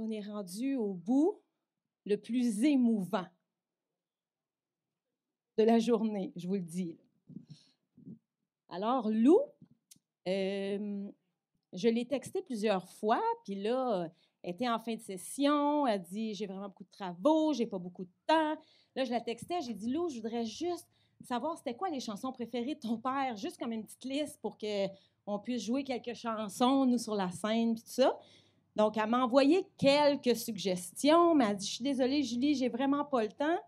on est rendu au bout le plus émouvant de la journée, je vous le dis. Alors, Lou, je l'ai texté plusieurs fois, puis là, elle était en fin de session, elle dit « J'ai vraiment beaucoup de travaux, j'ai pas beaucoup de temps. » Là, je la textais, j'ai dit « Lou, je voudrais juste savoir c'était quoi les chansons préférées de ton père, juste comme une petite liste pour qu'on puisse jouer quelques chansons, nous, sur la scène, puis tout ça. » Donc, elle m'a envoyé quelques suggestions, mais elle dit « Je suis désolée, Julie, j'ai vraiment pas le temps. »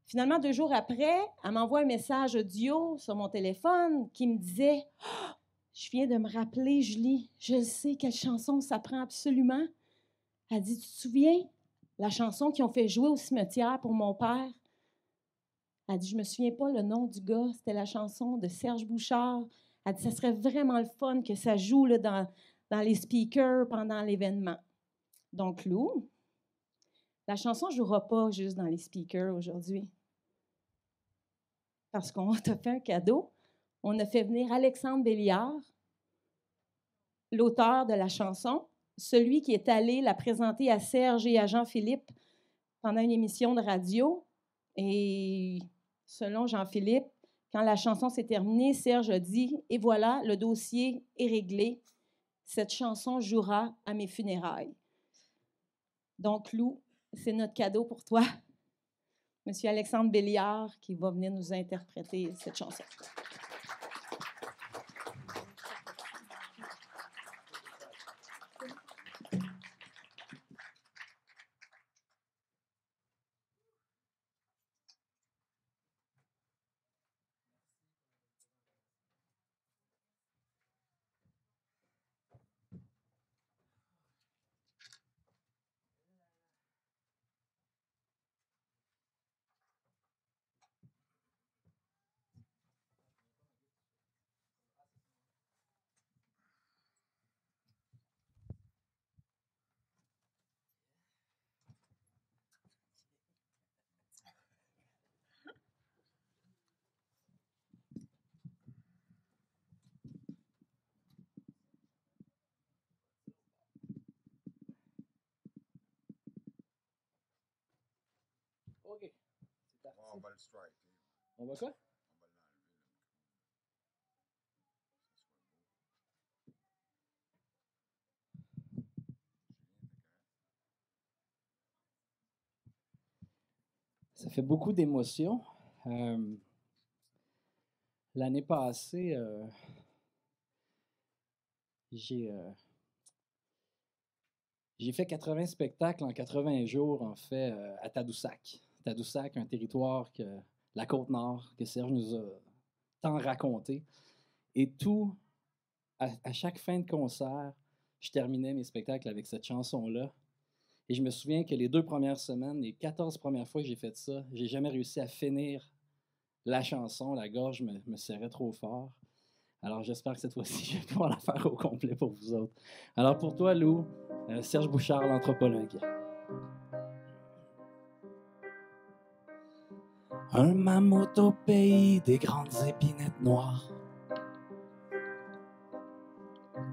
Finalement, 2 jours après, elle m'envoie un message audio sur mon téléphone qui me disait « Ah, je viens de me rappeler, Julie, je sais quelle chanson ça prend absolument. » Elle dit « Tu te souviens, la chanson qu'ils ont fait jouer au cimetière pour mon père? » Elle dit « Je me souviens pas le nom du gars, c'était la chanson de Serge Bouchard. » Elle dit « Ça serait vraiment le fun que ça joue là, dans les speakers pendant l'événement. » Donc, Lou, la chanson ne jouera pas juste dans les speakers aujourd'hui. Parce qu'on t'a fait un cadeau. On a fait venir Alexandre Béliard, l'auteur de la chanson, celui qui est allé la présenter à Serge et à Jean-Philippe pendant une émission de radio. Et selon Jean-Philippe, quand la chanson s'est terminée, Serge a dit « Et voilà, le dossier est réglé. Cette chanson jouera à mes funérailles. » Donc, Lou, c'est notre cadeau pour toi. Monsieur Alexandre Béliard qui va venir nous interpréter cette chanson. OK. C'est parti. On va le strike. On va quoi? Ça fait beaucoup d'émotions. L'année passée, j'ai fait 80 spectacles en 80 jours, en fait, à Tadoussac. Tadoussac, un territoire que la Côte-Nord, que Serge nous a tant raconté. Et tout, à chaque fin de concert, je terminais mes spectacles avec cette chanson-là. Et je me souviens que les 2 premières semaines, les 14 premières fois que j'ai fait ça, j'ai jamais réussi à finir la chanson. La gorge me serrait trop fort. Alors, j'espère que cette fois-ci, je vais pouvoir la faire au complet pour vous autres. Alors, pour toi, Lou, Serge Bouchard, l'anthropologue. Un mammouth au pays des grandes épinettes noires.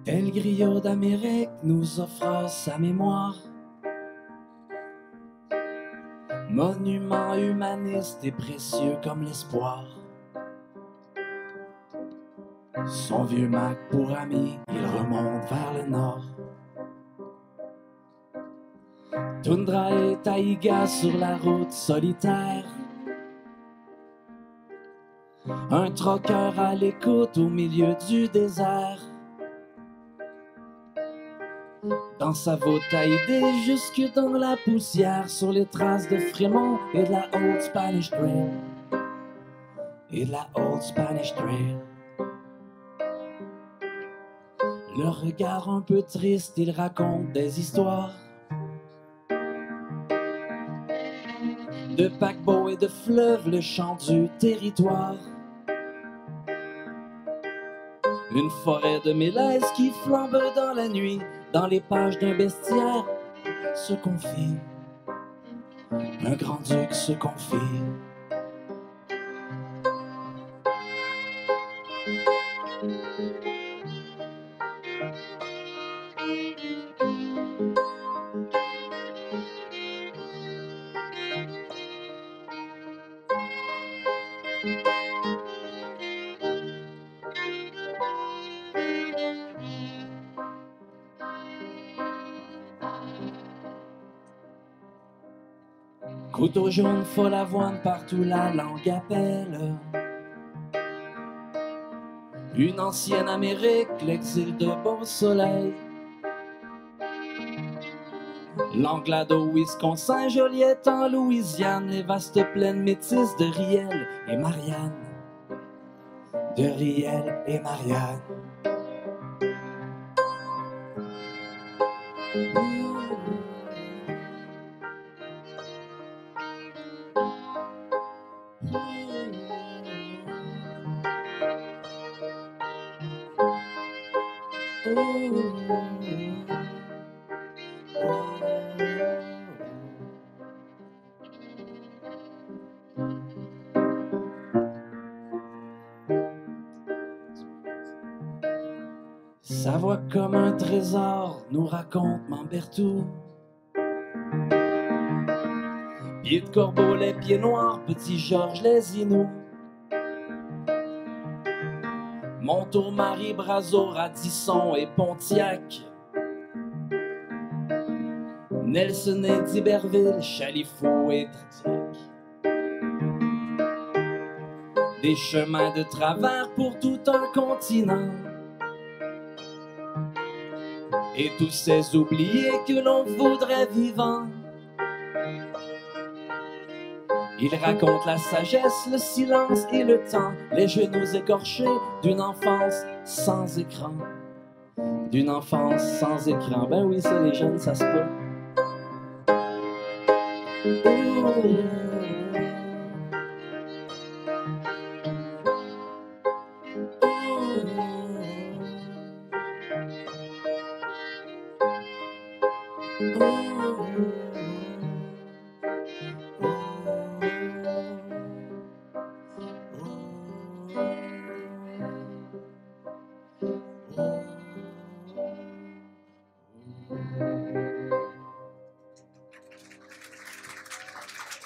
Tel griot d'Amérique nous offre sa mémoire. Monument humaniste et précieux comme l'espoir. Son vieux Mac pour ami, il remonte vers le nord. Toundra et taïga sur la route solitaire. Un troqueur à l'écoute au milieu du désert. Dans sa Taïdé jusque dans la poussière, sur les traces de Frémont et de la Old Spanish Trail. Et de la Old Spanish Trail. Le regard un peu triste, il raconte des histoires de paquebots et de fleuves, le chant du territoire. Une forêt de mélèzes qui flambe dans la nuit, dans les pages d'un bestiaire se confie. Un grand-duc se confie. Couteau jaune, folle avoine, partout la langue appelle. Une ancienne Amérique, l'exil de beau soleil. L'Anglade au Wisconsin, Joliette en Louisiane, les vastes plaines métisses de Riel et Marianne. De Riel et Marianne. Sa voix comme un trésor, nous raconte Mambertou. Pieds de corbeau, les pieds noirs, petit Georges les Inuits. Montaut, Marie, Brazo, Radisson et Pontiac. Nelson et d'Iberville, Chalifou et Tritiac. Des chemins de travers pour tout un continent. Et tous ces oubliés que l'on voudrait vivants. Il raconte la sagesse, le silence et le temps, les genoux écorchés d'une enfance sans écran. D'une enfance sans écran. Ben oui, ça, les jeunes, ça se peut.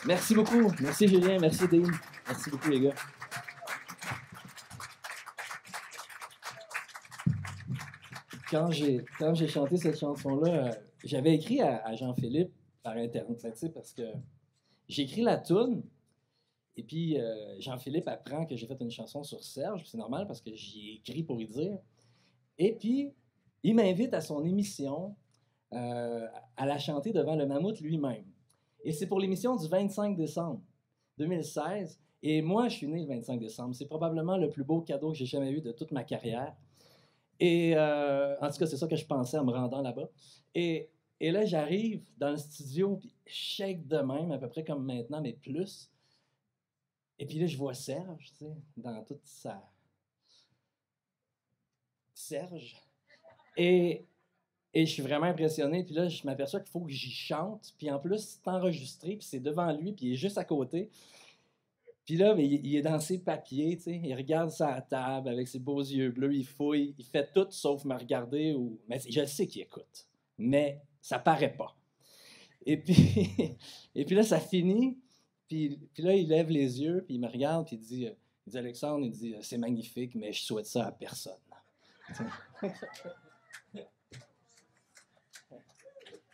Merci beaucoup. Merci Julien, merci Dean. Merci beaucoup les gars. Quand j'ai chanté cette chanson-là, j'avais écrit à Jean-Philippe par Internet, tu sais, parce que j'ai écrit la toune, et puis Jean-Philippe apprend que j'ai fait une chanson sur Serge, c'est normal parce que j'y ai écrit pour y dire. Et puis, il m'invite à son émission à la chanter devant le mammouth lui-même. Et c'est pour l'émission du 25 décembre 2016. Et moi, je suis né le 25 décembre. C'est probablement le plus beau cadeau que j'ai jamais eu de toute ma carrière. Et en tout cas, c'est ça que je pensais en me rendant là-bas. Et là, j'arrive dans le studio, puis je shake de même, à peu près comme maintenant, mais plus. Et puis là, je vois Serge, tu sais, dans toute sa... Serge. Et je suis vraiment impressionné. Puis là, je m'aperçois qu'il faut que j'y chante. Puis en plus, c'est enregistré, puis c'est devant lui, puis il est juste à côté. Puis là, mais il est dans ses papiers, tu sais. Il regarde sa table avec ses beaux yeux bleus, il fouille, il fait tout sauf me regarder. Mais je sais qu'il écoute, mais ça paraît pas. Et puis, et puis là, ça finit. Puis là, il lève les yeux, puis il me regarde, puis il dit Alexandre, il dit, c'est magnifique, mais je souhaite ça à personne.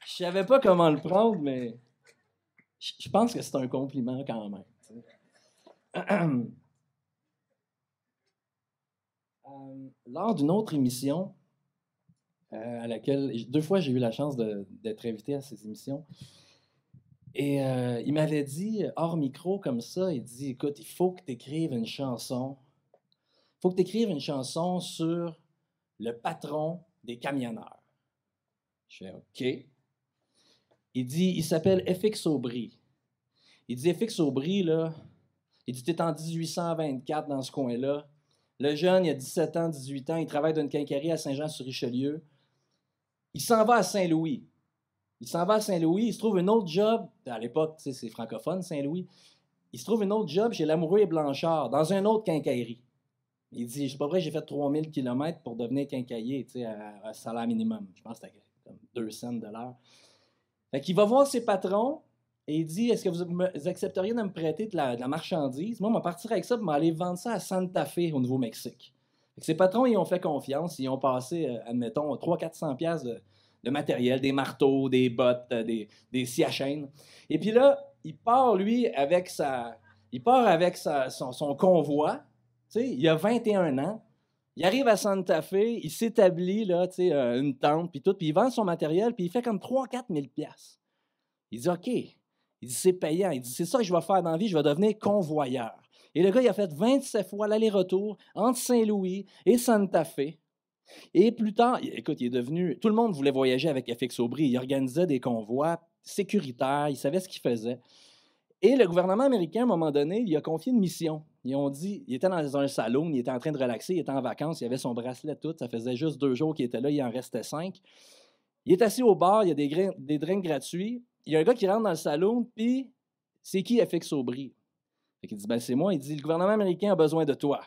Je savais pas comment le prendre, mais je pense que c'est un compliment quand même. Lors d'une autre émission, à laquelle 2 fois j'ai eu la chance d'être invité à ces émissions, et il m'avait dit, hors micro comme ça, il dit, écoute, il faut que tu écrives une chanson. Il faut que tu écrives une chanson sur le patron des camionneurs. Je fais OK. Il dit, il s'appelle FX Aubry. Il dit, FX Aubry, là, il dit, t'es en 1824 dans ce coin-là. Le jeune, il a 17 ans, 18 ans, il travaille dans une quincaillerie à Saint-Jean-sur-Richelieu. Il s'en va à Saint-Louis. Il s'en va à Saint-Louis, il se trouve un autre job. À l'époque, tu sais, c'est francophone, Saint-Louis. Il se trouve un autre job chez Lamoureux et Blanchard, dans une autre quincaillerie. Il dit, c'est pas vrai, j'ai fait 3000 km pour devenir quincailler, tu sais, à salaire minimum. Je pense que c'était comme 2 cents de l'heure. Fait qu'il va voir ses patrons, Et il dit, est-ce que vous accepteriez de me prêter de la marchandise? Moi, je vais partir avec ça pour m'aller vendre ça à Santa Fe, au Nouveau-Mexique. Fait que ses patrons, ils ont fait confiance. Ils ont passé, admettons, 300-400 piastres de matériel, des marteaux, des bottes, des scies à chaîne. Et puis là, il part, lui, avec son convoi. Tu sais, il a 21 ans. Il arrive à Santa Fe, il s'établit, là, tu sais, une tente, puis tout, puis il vend son matériel, puis il fait comme 3-4 000 piastres. Il dit, OK. Il dit, c'est payant. Il dit, c'est ça que je vais faire dans la vie, je vais devenir convoyeur. Et le gars, il a fait 27 fois l'aller-retour entre Saint-Louis et Santa Fe. Et plus tard, écoute, il est devenu... Tout le monde voulait voyager avec FX Aubry. Il organisait des convois sécuritaires, il savait ce qu'il faisait. Et le gouvernement américain, à un moment donné, il a confié une mission. Ils ont dit, il était dans un salon, il était en train de relaxer, il était en vacances, il avait son bracelet tout, ça faisait juste 2 jours qu'il était là, il en restait 5. Il est assis au bar, il y a des drinks gratuits. Il y a un gars qui rentre dans le salon, puis c'est qui FX Aubry? Il dit, ben c'est moi. Il dit, le gouvernement américain a besoin de toi.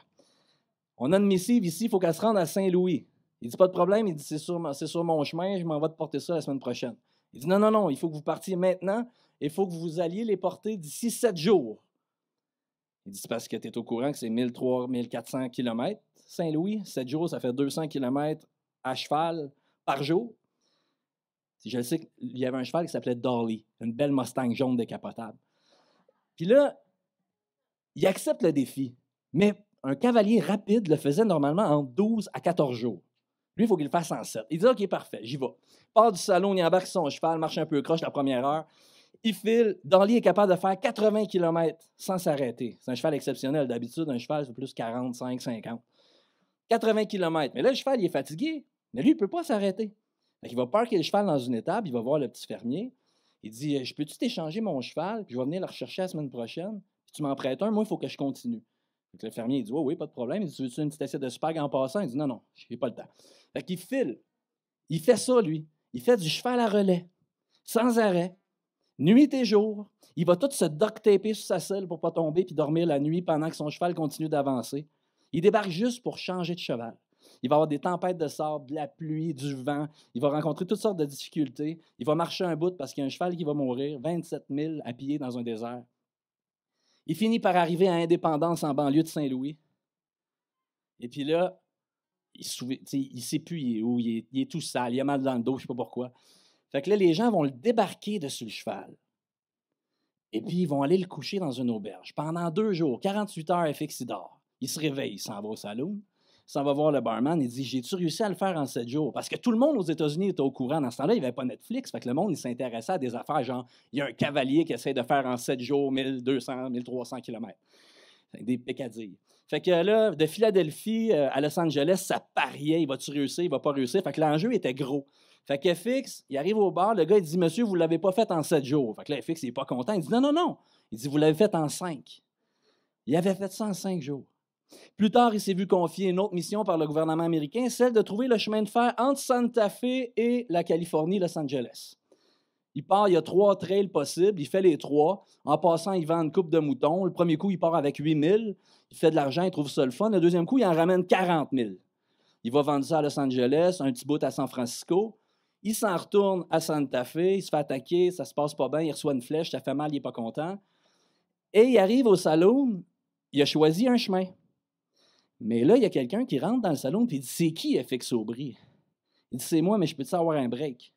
On a une missive ici, il faut qu'elle se rende à Saint-Louis. Il dit, pas de problème. Il dit, c'est sur mon chemin, je m'en vais te porter ça la semaine prochaine. Il dit, non, non, non, il faut que vous partiez maintenant. Il faut que vous alliez les porter d'ici 7 jours. Il dit, c'est parce que tu es au courant que c'est 1300-1400 km. Saint-Louis, 7 jours, ça fait 200 km à cheval par jour. Je sais qu'il y avait un cheval qui s'appelait Dolly, une belle Mustang jaune décapotable. Puis là, il accepte le défi, mais un cavalier rapide le faisait normalement en 12 à 14 jours. Lui, il faut qu'il le fasse en 7. Il dit, OK, parfait, j'y vais. Il part du salon, il embarque son cheval, marche un peu croche la première heure. Il file. Dolly est capable de faire 80 km sans s'arrêter. C'est un cheval exceptionnel. D'habitude, un cheval, c'est plus 45, 50. 80 km. Mais là, le cheval, il est fatigué. Mais lui, il ne peut pas s'arrêter. Il va parker le cheval dans une étable, il va voir le petit fermier. Il dit, je peux-tu t'échanger mon cheval, puis je vais venir le rechercher la semaine prochaine, puis tu m'en prêtes un, moi, il faut que je continue. Donc, le fermier, il dit, oui, pas de problème. Il dit, tu veux-tu une petite assiette de spag en passant? Il dit, non, non, je n'ai pas le temps. Fait qu'il file. Il fait ça, lui. Il fait du cheval à relais, sans arrêt, nuit et jour. Il va tout se duct-taper sur sa selle pour ne pas tomber puis dormir la nuit pendant que son cheval continue d'avancer. Il débarque juste pour changer de cheval. Il va avoir des tempêtes de sable, de la pluie, du vent. Il va rencontrer toutes sortes de difficultés. Il va marcher un bout parce qu'il y a un cheval qui va mourir, 27 000 à pied dans un désert. Il finit par arriver à Indépendance en banlieue de Saint-Louis. Et puis là, il ne sait plus il est où, il est tout sale, il a mal dans le dos, je ne sais pas pourquoi. Fait que là, les gens vont le débarquer dessus le cheval. Et puis, ils vont aller le coucher dans une auberge. Pendant 2 jours, 48 heures, FX, il dort. Il se réveille, il s'en va au salon. Il s'en va voir le barman, il dit, j'ai-tu réussi à le faire en 7 jours? Parce que tout le monde aux États-Unis était au courant. Dans ce temps-là, il n'y avait pas Netflix. Fait que le monde, il s'intéressait à des affaires genre, il y a un cavalier qui essaie de faire en 7 jours 1200, 1300 km. Des pécadilles. Fait que là, de Philadelphie à Los Angeles, ça pariait, il va-tu réussir, il va pas réussir. Fait que l'enjeu était gros. Fait que FX, il arrive au bar, le gars, il dit, monsieur, vous ne l'avez pas fait en 7 jours. Fait que là, FX, il n'est pas content. Il dit, non, non, non. Il dit, vous l'avez fait en 5. Il avait fait ça en 5 jours. Plus tard, il s'est vu confier une autre mission par le gouvernement américain, celle de trouver le chemin de fer entre Santa Fe et la Californie, Los Angeles. Il part, il y a 3 trails possibles, il fait les 3. En passant, il vend une coupe de moutons. Le premier coup, il part avec 8 000. Il fait de l'argent, il trouve ça le fun. Le deuxième coup, il en ramène 40 000. Il va vendre ça à Los Angeles, un petit bout à San Francisco. Il s'en retourne à Santa Fe, il se fait attaquer, ça se passe pas bien, il reçoit une flèche, ça fait mal, il n'est pas content. Et il arrive au salon, il a choisi un chemin. Mais là, il y a quelqu'un qui rentre dans le salon et il dit, c'est qui FX Aubry? Il dit, c'est moi, mais je peux-tu avoir un break?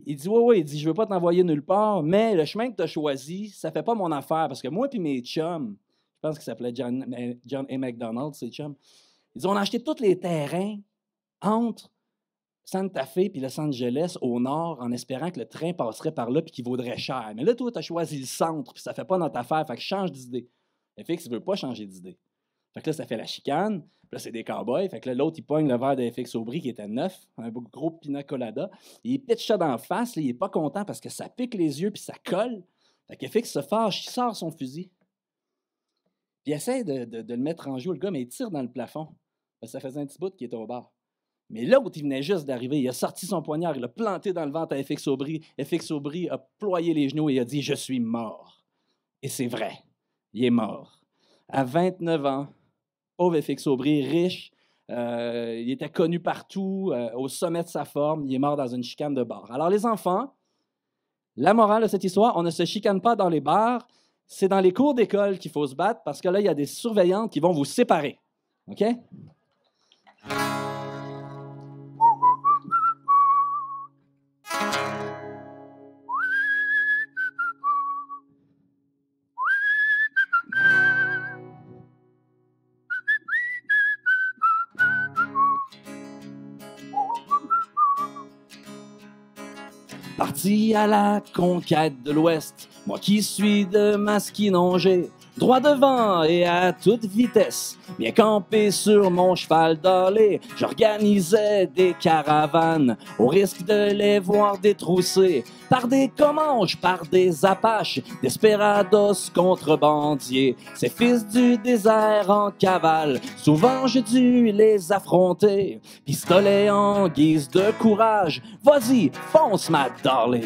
Il dit, oui, il dit, je ne veux pas t'envoyer nulle part, mais le chemin que tu as choisi, ça ne fait pas mon affaire, parce que moi et mes chums, je pense qu'il s'appelait John A. McDonald, ses chums, ils ont acheté tous les terrains entre Santa Fe et Los Angeles au nord en espérant que le train passerait par là et qu'il vaudrait cher. Mais là, toi, tu as choisi le centre puis ça ne fait pas notre affaire, fait que change d'idée. FX ne veut pas changer d'idée. Fait que là, ça fait la chicane. Puis là, c'est des cowboys. Fait que là, l'autre, il pogne le verre de FX Aubry qui était neuf, un gros pina colada. Il pitch ça d'en face. Là, il n'est pas content parce que ça pique les yeux puis ça colle. Fait que FX se fâche, il sort son fusil. Puis il essaie de le mettre en joue, le gars, mais il tire dans le plafond. Parce que ça faisait un petit bout qui était au bar. Mais l'autre, il venait juste d'arriver. Il a sorti son poignard, il l'a planté dans le ventre à FX Aubry. FX Aubry a ployé les genoux et a dit « Je suis mort ». Et c'est vrai, il est mort. À 29 ans, pauvre FX Aubry, riche, il était connu partout, au sommet de sa forme, il est mort dans une chicane de bar. Alors les enfants, La morale de cette histoire, on ne se chicane pas dans les bars, c'est dans les cours d'école qu'il faut se battre parce que là, il y a des surveillantes qui vont vous séparer. OK? Parti à la conquête de l'Ouest, moi qui suis de Masquinongé, droit devant et à toute vitesse, bien campé sur mon cheval d'Harley, j'organisais des caravanes, au risque de les voir détroussés par des Comanches, par des Apaches, desperados contrebandiers, ces fils du désert en cavale, souvent j'ai dû les affronter, pistolet en guise de courage, vas-y, fonce ma Darley.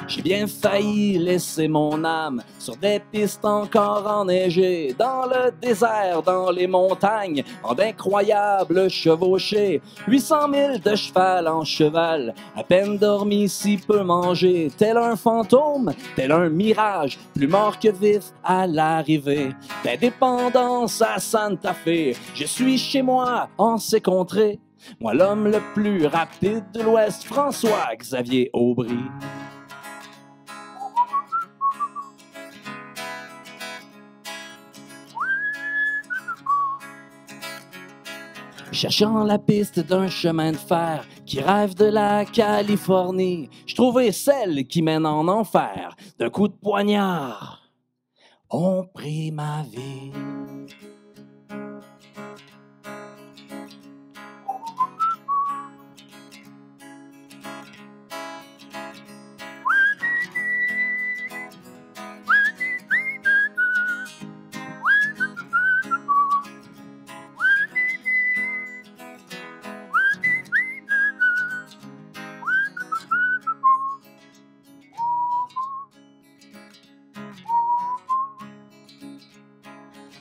J'ai bien failli laisser mon âme sur des pistes encore enneigées, dans le désert, dans les montagnes, en d'incroyables chevauchées. 800 000 de cheval en cheval, à peine dormi, si peu mangé, tel un fantôme, tel un mirage, plus mort que vif à l'arrivée. D'indépendance à Santa Fe, je suis chez moi en ces contrées. Moi, l'homme le plus rapide de l'Ouest, François-Xavier Aubry. Cherchant la piste d'un chemin de fer qui rêve de la Californie, je trouvais celle qui mène en enfer. D'un coup de poignard, on prit ma vie.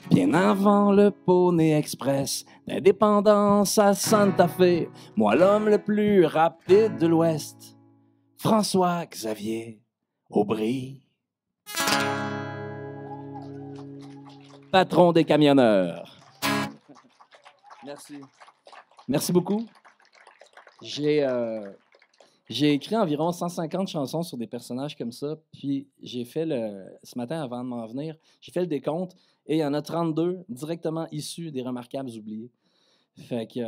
Bien avant le Poney Express, d'Indépendance à Santa Fe, moi l'homme le plus rapide de l'Ouest, François-Xavier Aubry. Patron des camionneurs. Merci. Merci beaucoup. J'ai écrit environ 150 chansons sur des personnages comme ça, puis j'ai fait ce matin, avant de m'en venir, j'ai fait le décompte, et il y en a 32 directement issus des Remarquables oubliés. Fait que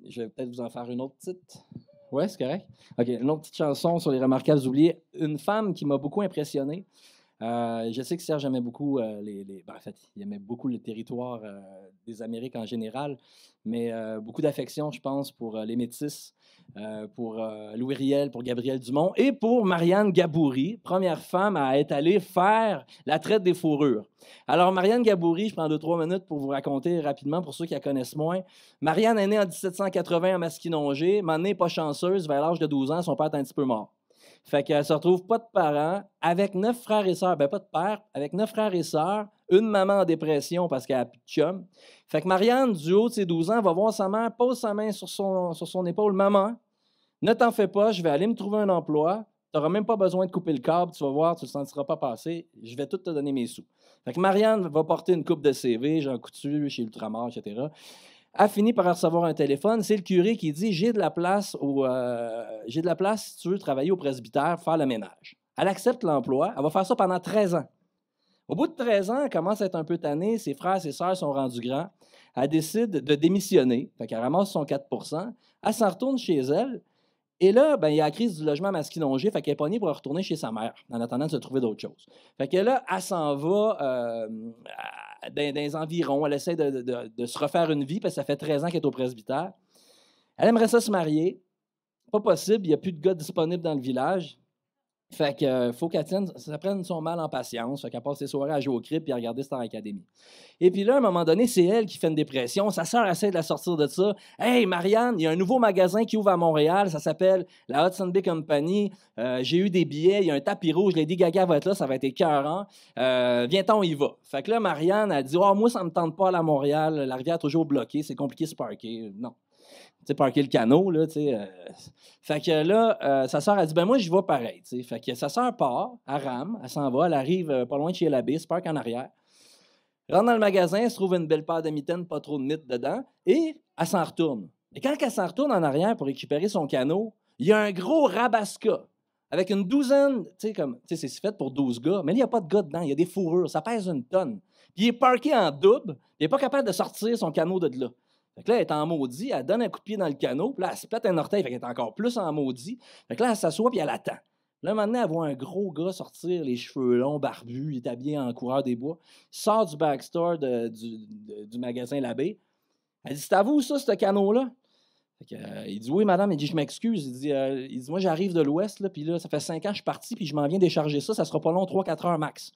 je vais peut-être vous en faire une autre petite. Ouais, c'est correct? OK, une autre petite chanson sur les Remarquables oubliés. Une femme qui m'a beaucoup impressionné. Je sais que Serge aimait beaucoup en fait, il aimait beaucoup le territoire des Amériques en général, mais beaucoup d'affection, je pense, pour les Métis, pour Louis Riel, pour Gabriel Dumont et pour Marianne Gaboury, première femme à être allée faire la traite des fourrures. Alors, Marianne Gaboury, je prends 2-3 minutes pour vous raconter rapidement, pour ceux qui la connaissent moins. Marianne est née en 1780 à Masquinongé, m'en est pas chanceuse, vers l'âge de 12 ans, son père est un petit peu mort. Fait qu'elle se retrouve pas de parents, avec 9 frères et sœurs. Ben, pas de père, avec 9 frères et sœurs, une maman en dépression parce qu'elle a plus de chum. Fait que Marianne, du haut de ses 12 ans, va voir sa mère, pose sa main sur son épaule. « Maman, ne t'en fais pas, je vais aller me trouver un emploi. Tu n'auras même pas besoin de couper le câble, tu vas voir, tu ne le sentiras pas passer. Je vais tout te donner mes sous. » Fait que Marianne va porter une coupe de CV, Jean Coutu, chez Ultramar, etc., a fini par recevoir un téléphone. C'est le curé qui dit « J'ai de la place si tu veux travailler au presbytère, faire le ménage. » Elle accepte l'emploi. Elle va faire ça pendant 13 ans. Au bout de 13 ans, elle commence à être un peu tannée. Ses frères et ses sœurs sont rendus grands. Elle décide de démissionner. Fait qu'elle ramasse son 4 %. Elle s'en retourne chez elle. Et là, ben, il y a la crise du logement Masquinongé. Fait qu'elle est pognée pour retourner chez sa mère en attendant de se trouver d'autres choses. Fait que là, elle s'en va dans les environs. Elle essaie de se refaire une vie parce que ça fait 13 ans qu'elle est au presbytère. Elle aimerait ça se marier. Pas possible, il n'y a plus de gars disponibles dans le village. Fait que faut qu'elle prenne son mal en patience. Fait qu'elle passe ses soirées à jouer au crip et à regarder Star Academy. Et puis là, à un moment donné, c'est elle qui fait une dépression. Sa sœur essaie de la sortir de ça. « Hey, Marianne, il y a un nouveau magasin qui ouvre à Montréal. Ça s'appelle la Hudson Bay Company. J'ai eu des billets. Il y a un tapis rouge. Lady Gaga va être là. Ça va être écœurant. Viens-t'en, on y va. » Fait que là, Marianne a dit « Oh, moi, ça me tente pas aller à Montréal. La rivière est toujours bloquée. C'est compliqué de se parker. » Non. sais, parker le canot, là, tu sais. Fait que là, sa sœur a dit, ben moi, j'y vais pareil, tu sais. Fait que sa sœur part, elle rame, elle s'en va, elle arrive pas loin de chez l'abbé, se parque en arrière. Elle rentre dans le magasin, elle se trouve une belle paire de mitaines, pas trop de mythes dedans, et elle s'en retourne. Et quand elle s'en retourne en arrière pour récupérer son canot, il y a un gros rabasca avec une douzaine, tu sais, comme, tu sais, c'est fait pour 12 gars, mais là, il n'y a pas de gars dedans, il y a des fourrures, ça pèse une tonne. Puis il est parké en double, il n'est pas capable de sortir son canot de là. Fait que là, elle est en maudit, elle donne un coup de pied dans le canot, puis là, elle se pète un orteil, fait qu'elle est encore plus en maudit. Fait que là, elle s'assoit, puis elle attend. Là, maintenant, elle voit un gros gars sortir, les cheveux longs, barbus, il est habillé en coureur des bois. Il sort du backstore du magasin Labbé. Elle dit, c'est à vous, ça, ce canot-là? Il dit, oui, madame. Il dit, je m'excuse. Il dit, moi, j'arrive de l'Ouest, là, puis là, ça fait 5 ans que je suis parti, puis je m'en viens décharger ça. Ça sera pas long, 3-4 heures max.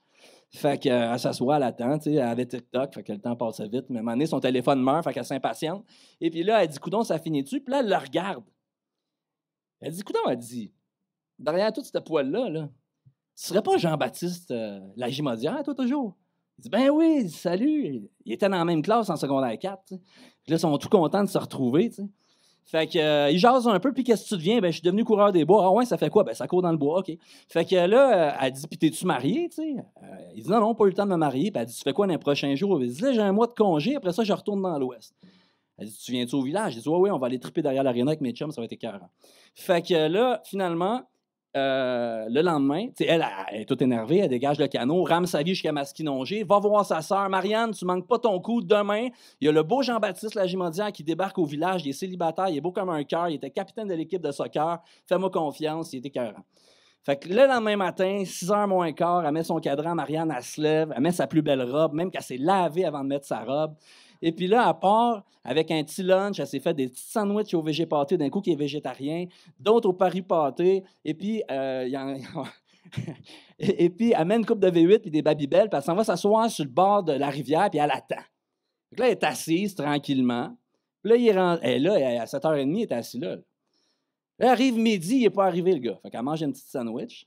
Fait qu'elle s'assoit, elle attend, tu sais, elle avait TikTok, fait que le temps passait vite. Mais à un moment donné, son téléphone meurt, fait qu'elle s'impatiente. Et puis là, elle dit, coudonc, ça finit-tu? Puis là, elle le regarde. Elle dit, coudonc, elle dit, derrière tout ce poil-là, là, tu serais pas Jean-Baptiste Lagimodière, toi, toujours? Il dit, ben oui, salut. Il était dans la même classe en secondaire 4. Puis là, ils sont tout contents de se retrouver. T'sais. Fait que, il jase un peu, puis qu'est-ce que tu deviens? Ben, je suis devenu coureur des bois. Ah ouais, ça fait quoi? Ben, ça court dans le bois, OK. Fait que là, elle dit, puis t'es-tu marié, tu sais? Il dit, non, pas eu le temps de me marier. Puis elle dit, tu fais quoi dans les prochains jours? Il dit, là, j'ai un mois de congé, après ça, je retourne dans l'Ouest. Elle dit, tu viens-tu au village? Il dit, oui, on va aller triper derrière l'aréna avec mes chums, ça va être écœurant. Fait que là, finalement, le lendemain, elle est toute énervée, elle dégage le canot, rame sa vie jusqu'à Masquinongé, va voir sa sœur. Marianne, tu manques pas ton coup. Demain, il y a le beau Jean-Baptiste Lagimodière qui débarque au village. Il est célibataire, il est beau comme un cœur, il était capitaine de l'équipe de soccer. Fais-moi confiance, il était écœurant. Fait que le lendemain matin, 6h moins quart, elle met son cadran, Marianne, elle se lève, elle met sa plus belle robe, même qu'elle s'est lavée avant de mettre sa robe. Et puis là, elle part avec un petit lunch. Elle s'est fait des petits sandwichs au végé pâté, d'un coup qui est végétarien, d'autres au Paris pâté. Et puis, et puis, elle met une coupe de V8 puis des Babybel, puis elle s'en va s'asseoir sur le bord de la rivière, puis elle attend. Donc là, elle est assise tranquillement. Puis là, elle est là, à 7h30, elle est assise là. Là, arrive midi, il n'est pas arrivé, le gars. Fait qu'elle mange un petit sandwich.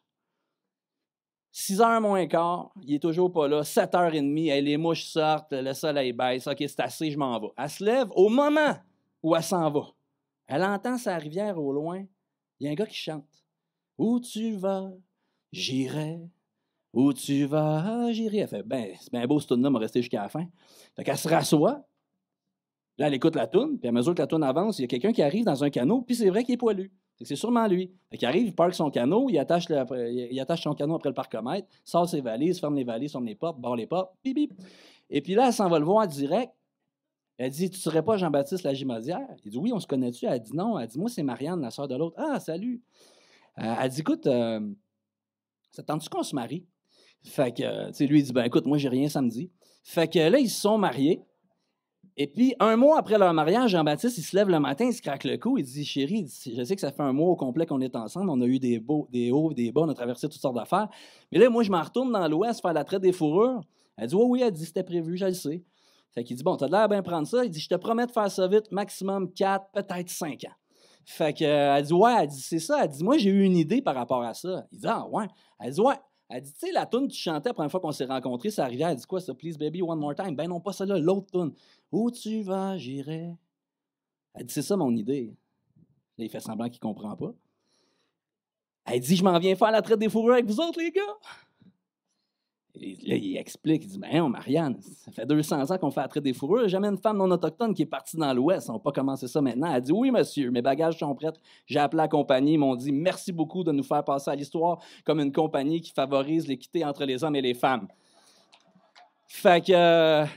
6h moins quart, il est toujours pas là. 7h30, les mouches sortent, le soleil baisse. OK, c'est assez, je m'en vais. Elle se lève au moment où elle s'en va. Elle entend sa rivière au loin. Il y a un gars qui chante. Où tu vas, j'irai. Où tu vas, j'irai. Elle fait, ben, c'est bien beau ce tune-là, m'a resté jusqu'à la fin. Fait qu'elle se rassoit. Là, elle écoute la toune, puis à mesure que la toune avance, il y a quelqu'un qui arrive dans un canot, puis c'est vrai qu'il est poilu. C'est sûrement lui. Il arrive, il parque son canot, il attache son canot après le parcomètre, sort ses valises, ferme les valises, ferme les portes, barre les portes, bip, bip. Et puis là, elle s'en va le voir direct. Elle dit, tu ne serais pas Jean-Baptiste Lagimodière? Il dit, oui, on se connaît-tu? Elle dit, non. Elle dit, moi, c'est Marianne, la sœur de l'autre. Ah, salut. Elle dit, écoute, ça te tente-tu qu'on se marie? Fait que, tu sais, lui, il dit, ben écoute, moi, j'ai rien samedi. Fait que là, ils se sont mariés. Et puis, un mois après leur mariage, Jean-Baptiste, il se lève le matin, il se craque le cou, il dit, chérie, je sais que ça fait un mois au complet qu'on est ensemble, on a eu des hauts, des bas, on a traversé toutes sortes d'affaires. Mais là, moi, je m'en retourne dans l'Ouest faire la traite des fourrures. Elle dit, oui, elle dit, c'était prévu, je le sais. Fait qu'il dit, bon, t'as l'air bien prendre ça. Il dit, je te promets de faire ça vite, maximum 4, peut-être 5 ans. Fait qu'elle dit, ouais, elle dit, c'est ça. Elle dit, moi, j'ai eu une idée par rapport à ça. Il dit, ah, ouais. Elle dit, ouais. Elle dit, tu sais, la toune que tu chantais la première fois qu'on s'est rencontrés, c'est la rivière. Elle dit quoi, ça? Please, baby, one more time. Ben non, pas celle-là, l'autre toune. Où tu vas, j'irai. Elle dit, c'est ça mon idée. Là, il fait semblant qu'il ne comprend pas. Elle dit, je m'en viens faire la traite des fourrures avec vous autres, les gars. Et là, il explique, il dit, ben non, Marianne, ça fait 200 ans qu'on fait la traite des fourrures. Jamais une femme non autochtone qui est partie dans l'Ouest. On n'a pas commencé ça maintenant. Elle dit, oui, monsieur, mes bagages sont prêts. J'ai appelé la compagnie. Ils m'ont dit, merci beaucoup de nous faire passer à l'histoire comme une compagnie qui favorise l'équité entre les hommes et les femmes. Fait qu'elle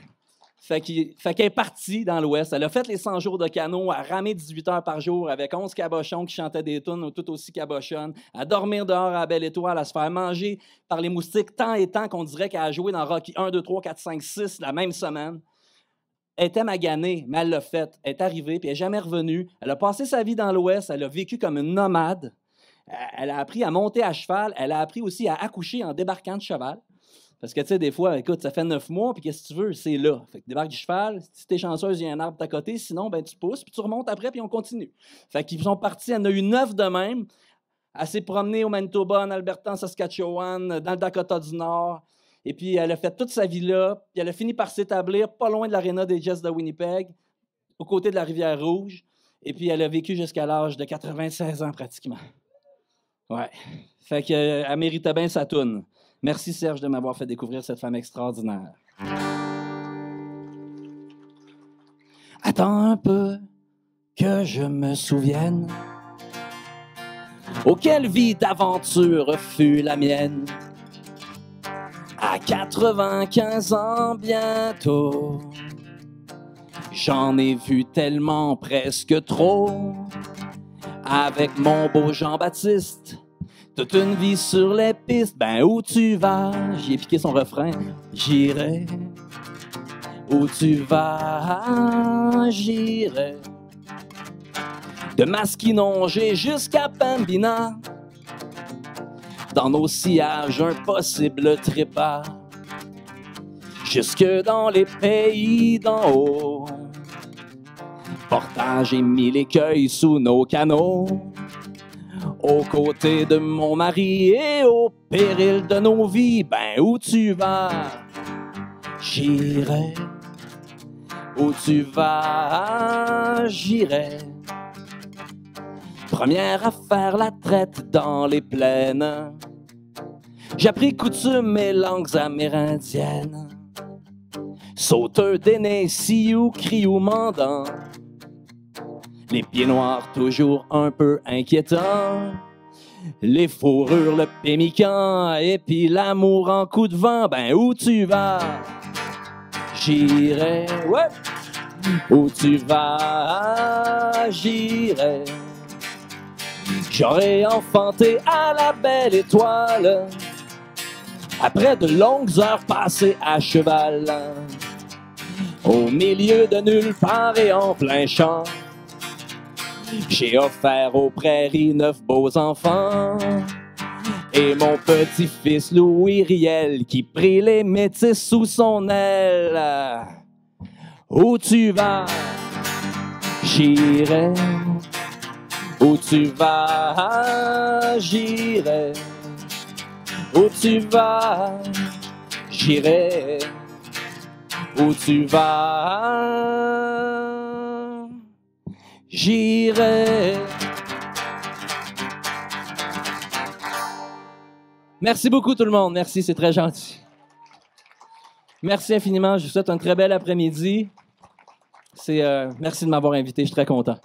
est partie dans l'Ouest. Elle a fait les 100 jours de canot, à ramer 18 heures par jour avec 11 cabochons qui chantaient des tunes tout aussi cabochonnes, à dormir dehors à la belle étoile, à se faire manger par les moustiques tant et tant qu'on dirait qu'elle a joué dans Rocky 1, 2, 3, 4, 5, 6 la même semaine. Elle était maganée, mais elle l'a fait. Elle est arrivée, puis elle n'est jamais revenue. Elle a passé sa vie dans l'Ouest. Elle a vécu comme une nomade. Elle a appris à monter à cheval. Elle a appris aussi à accoucher en débarquant de cheval. Parce que, tu sais, des fois, écoute, ça fait 9 mois, puis qu'est-ce que tu veux? C'est là. Fait que débarque du cheval, si t'es chanceuse, il y a un arbre à côté, sinon, ben tu pousses, puis tu remontes après, puis on continue. Fait qu'ils sont partis, elle en a eu 9 de même. Elle s'est promenée au Manitoba, en Alberta, en Saskatchewan, dans le Dakota du Nord. Et puis, elle a fait toute sa vie là, puis elle a fini par s'établir pas loin de l'aréna des Jets de Winnipeg, aux côtés de la Rivière-Rouge. Et puis, elle a vécu jusqu'à l'âge de 96 ans, pratiquement. Ouais. Fait qu'elle méritait bien sa toune. Merci, Serge, de m'avoir fait découvrir cette femme extraordinaire. Attends un peu que je me souvienne. Oh, quelle vie d'aventure fut la mienne. À 95 ans bientôt, j'en ai vu tellement, presque trop. Avec mon beau Jean-Baptiste, toute une vie sur les pistes. Ben, où tu vas? J'y ai piqué son refrain. J'irai. Où tu vas? J'irai. De Masquinongé jusqu'à Pembina, dans nos sillages, un possible trépas. Jusque dans les pays d'en haut, portage et mille écueils sous nos canaux. Aux côtés de mon mari et au péril de nos vies, ben où tu vas? J'irai. Où tu vas? J'irai. Première à faire la traite dans les plaines, j'ai appris coutumes et langues amérindiennes. Sauteur d'aînés, sioux, criou, mandant, les pieds noirs toujours un peu inquiétants, les fourrures, le pémican, et puis l'amour en coup de vent. Ben où tu vas? J'irai. Ouais. Où tu vas? J'irai. J'aurais enfanté à la belle étoile, après de longues heures passées à cheval, au milieu de nulle part et en plein champ. J'ai offert aux prairies 9 beaux enfants, et mon petit-fils Louis Riel qui prit les métis sous son aile. Où tu vas? J'irai. Où tu vas? J'irai. Où tu vas? J'irai. Où tu vas? J'irai. Merci beaucoup tout le monde. Merci, c'est très gentil. Merci infiniment. Je vous souhaite un très bel après-midi. Merci de m'avoir invité. Je suis très content.